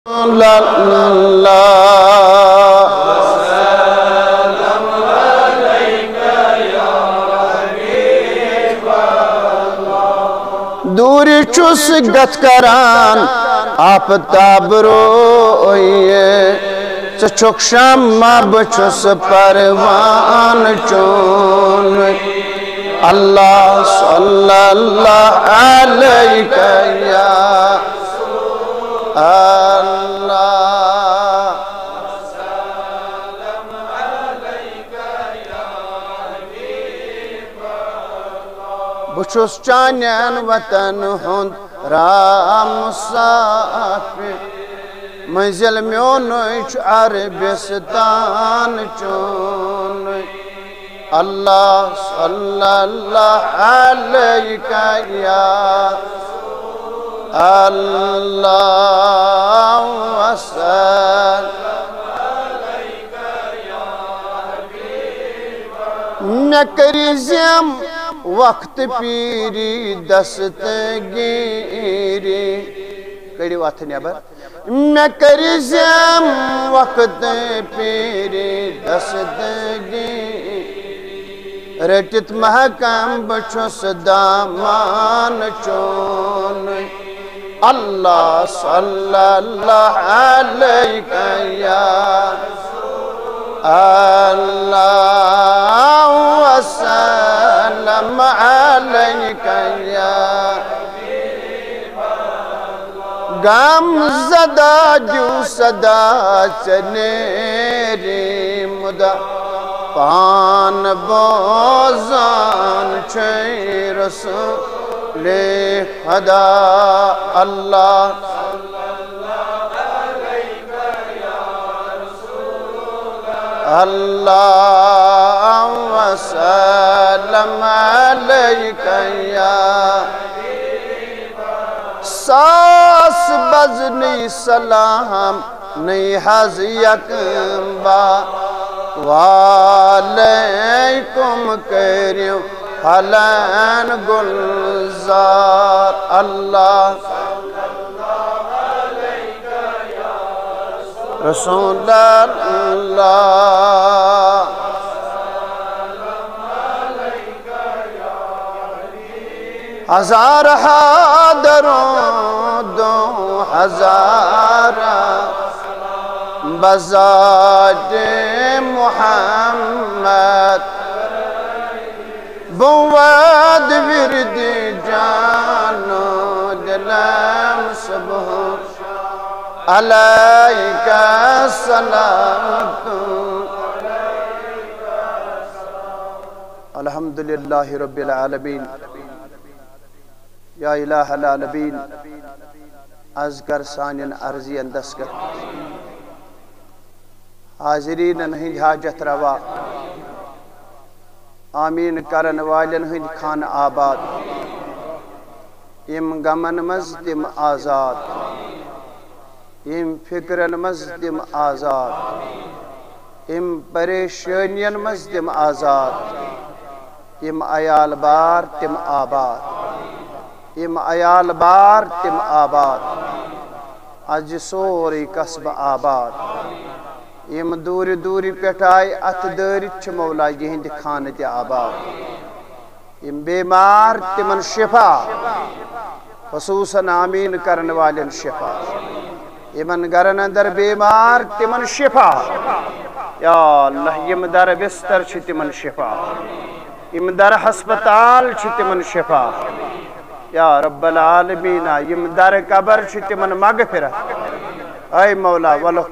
دوری چوس گت کران آفتاب روئیے چچک شمع بچوس پروان چون اللہ صلی اللہ علیہ یا اللہ بچوس چانین وطن ہند رام صافی منزل میونچ عربستان چون اللہ صلی اللہ علیہ یا اللہ وسلم میں کری زیم وقت پیری دستگیری کڑی وقت نیبر میں کری زیم وقت پیری دستگیری رٹت محکم بچوس دامان چون اللہ صلی اللہ علیہ یا اللہ وسلم علیہ یا غم زدہ جو صدا چنیری مدہ پان بوزان چھے رسول خدا اللہ اللہ وسلم علیہ یا ساس بزنی سلام نئی حض یکم با وعلیکم کریو حلین گلزار اللہ رسول اللہ ہزار حاضروں دو ہزار بذات محمد بود ورد جانو دلم صبح علیکہ السلام الحمدللہ رب العالمین یا الہ العالمین ازگر سانین عرضی اندسکر حاضرین ہند حاجت روا آمین کرن والن ہند خان آباد ام غمن مز تم آزاد ام فکرن مز تم آزاد ام پریشانین مز تم آزاد ام عیال بار تم آباد ام عیال بار تم آباد اج سوری قصب آباد یم دوری دوری پٹھائی ات دارت چھ مولا یہند خانت آباد یم بیمار تمن شفا خصوصاً آمین کرن والن شفا یمن گرن اندر بیمار تمن شفا یا اللہ یم در بستر چھ تمن شفا یم در ہسپتال چھ تمن شفا یا رب العالمین یم در قبر چھ تمن مغفرت اے مولا ولو